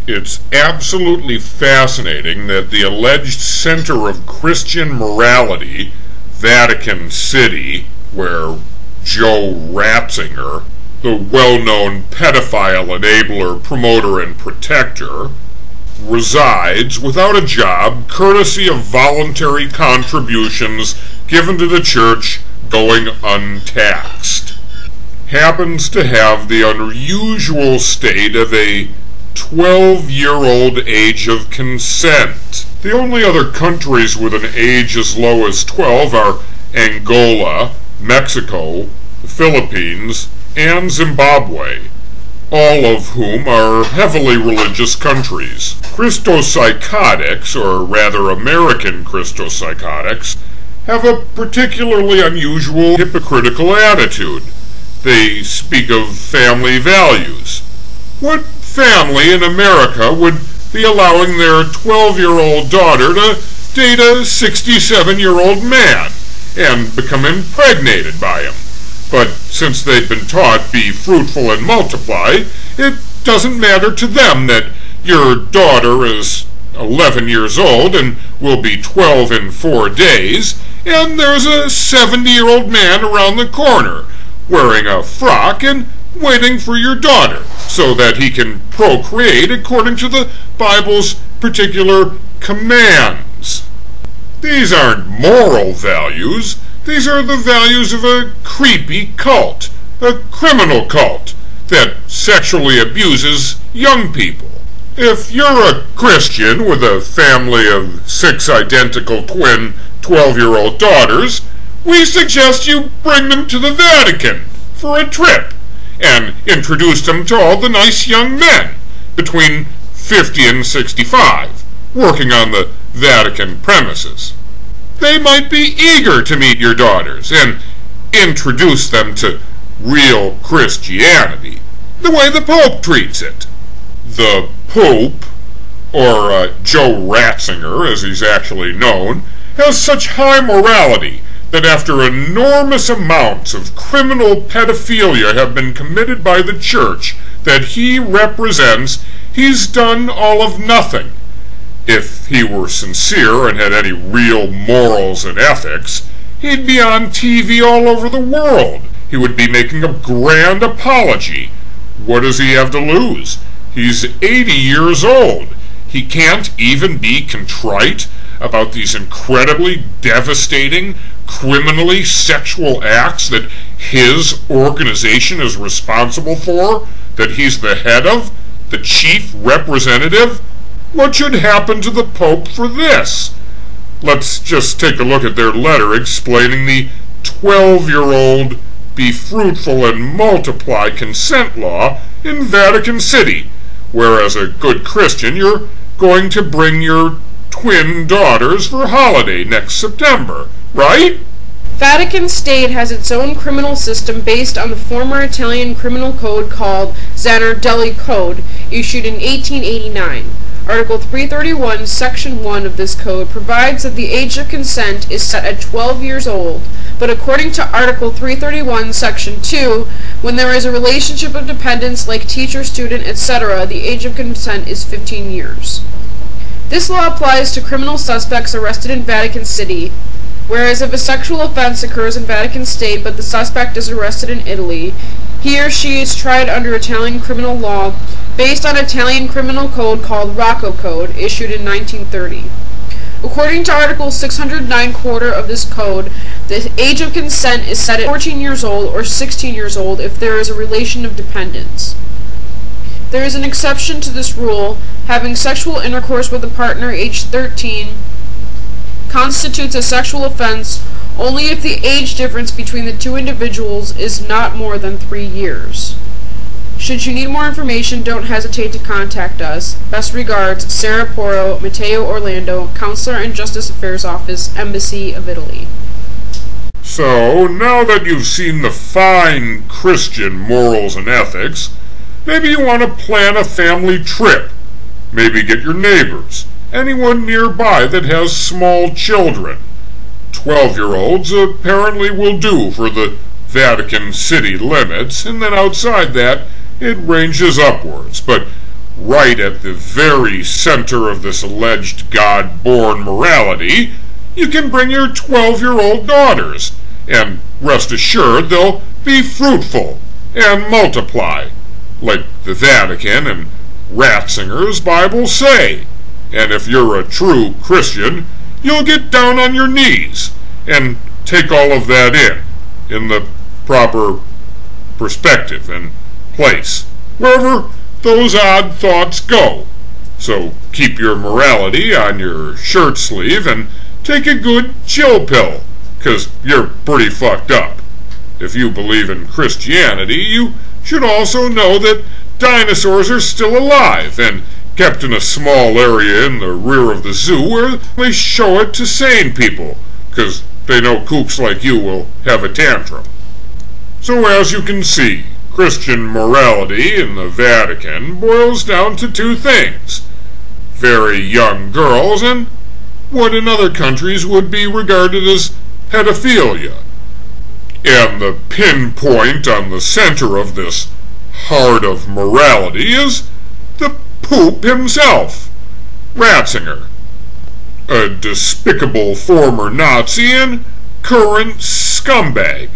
It's absolutely fascinating that the alleged center of Christian morality, Vatican City, where Joe Ratzinger, the well-known pedophile enabler, promoter, and protector, resides without a job courtesy of voluntary contributions given to the church going untaxed, happens to have the unusual state of a 12-year-old age of consent. The only other countries with an age as low as 12 are Angola, Mexico, the Philippines, and Zimbabwe, all of whom are heavily religious countries. Christopsychotics, or rather American Christopsychotics, have a particularly unusual hypocritical attitude. They speak of family values. What family in America would be allowing their 12-year-old daughter to date a 67-year-old man and become impregnated by him? But since they've been taught be fruitful and multiply, it doesn't matter to them that your daughter is 11 years old and will be 12 in 4 days, and there's a 70-year-old man around the corner wearing a frock and waiting for your daughter so that he can procreate according to the Bible's particular commands. These aren't moral values. These are the values of a creepy cult, a criminal cult that sexually abuses young people. If you're a Christian with a family of 6 identical twin 12-year-old daughters, we suggest you bring them to the Vatican for a trip and introduce them to all the nice young men between 50 and 65 working on the Vatican premises. They might be eager to meet your daughters and introduce them to real Christianity, the way the Pope treats it. The Pope, or Joe Ratzinger as he's actually known, has such high morality that after enormous amounts of criminal pedophilia have been committed by the church that he represents, he's done all of nothing. If he were sincere and had any real morals and ethics, he'd be on TV all over the world. He would be making a grand apology. What does he have to lose? He's 80 years old. He can't even be contrite about these incredibly devastating, criminally sexual acts that his organization is responsible for, that he's the head of, the chief representative. What should happen to the Pope for this? Let's just take a look at their letter explaining the 12-year-old be fruitful and multiply consent law in Vatican City, where as a good Christian you're going to bring your twin daughters for a holiday next September, right? Vatican State has its own criminal system based on the former Italian criminal code called Zanardelli Code, issued in 1889. Article 331, Section 1 of this code provides that the age of consent is set at 12 years old, but according to Article 331, Section 2, when there is a relationship of dependence like teacher-student, etc., the age of consent is 15 years. This law applies to criminal suspects arrested in Vatican City, whereas if a sexual offense occurs in Vatican State but the suspect is arrested in Italy, he or she is tried under Italian criminal law based on Italian criminal code called Rocco Code, issued in 1930. According to Article 609 quarter of this code, the age of consent is set at 14 years old or 16 years old if there is a relation of dependence. There is an exception to this rule. Having sexual intercourse with a partner aged 13 constitutes a sexual offense only if the age difference between the two individuals is not more than 3 years. Should you need more information, don't hesitate to contact us. Best regards, Sarah Porro, Matteo Orlando, Counselor and Justice Affairs Office, Embassy of Italy. So, now that you've seen the fine Christian morals and ethics, maybe you want to plan a family trip. Maybe get your neighbors, anyone nearby that has small children. 12-year-olds apparently will do for the Vatican City limits, and then outside that, it ranges upwards. But right at the very center of this alleged God-born morality, you can bring your 12-year-old daughters, and rest assured they'll be fruitful and multiply, like the Vatican and Ratzinger's Bible say. And if you're a true Christian, you'll get down on your knees and take all of that in the proper perspective and place, wherever those odd thoughts go. So keep your morality on your shirt sleeve and take a good chill pill, 'cause you're pretty fucked up. If you believe in Christianity, you should also know that dinosaurs are still alive and kept in a small area in the rear of the zoo where they show it to sane people, 'cause they know kooks like you will have a tantrum. So as you can see, Christian morality in the Vatican boils down to two things: very young girls and what in other countries would be regarded as pedophilia. And the pinpoint on the center of this heart of morality is the Pope himself, Ratzinger, a despicable former Nazi and current scumbag,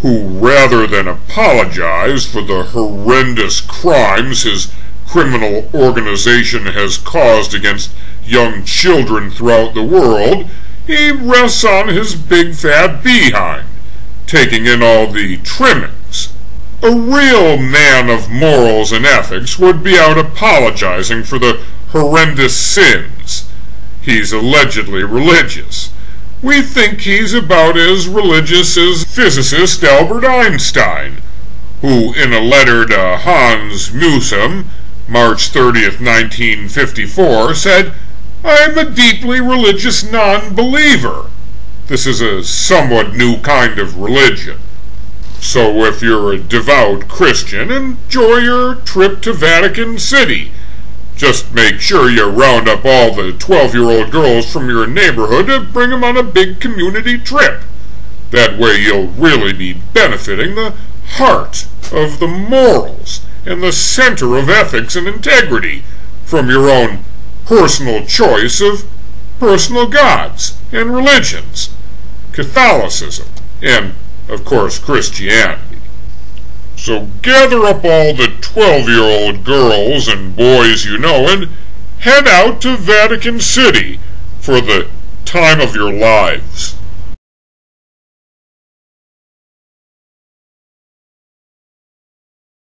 who, rather than apologize for the horrendous crimes his criminal organization has caused against young children throughout the world, he rests on his big fat behind, taking in all the trimmings. A real man of morals and ethics would be out apologizing for the horrendous sins. He's allegedly religious. We think he's about as religious as physicist Albert Einstein, who in a letter to Hans Mussum, March 30th, 1954, said, "I'm a deeply religious non-believer." This is a somewhat new kind of religion. So if you're a devout Christian, enjoy your trip to Vatican City. Just make sure you round up all the 12-year-old girls from your neighborhood to bring them on a big community trip. That way you'll really be benefiting the heart of the morals and the center of ethics and integrity from your own personal choice of personal gods and religions, Catholicism, and, of course, Christianity. So gather up all the 12-year-old girls and boys you know and head out to Vatican City for the time of your lives.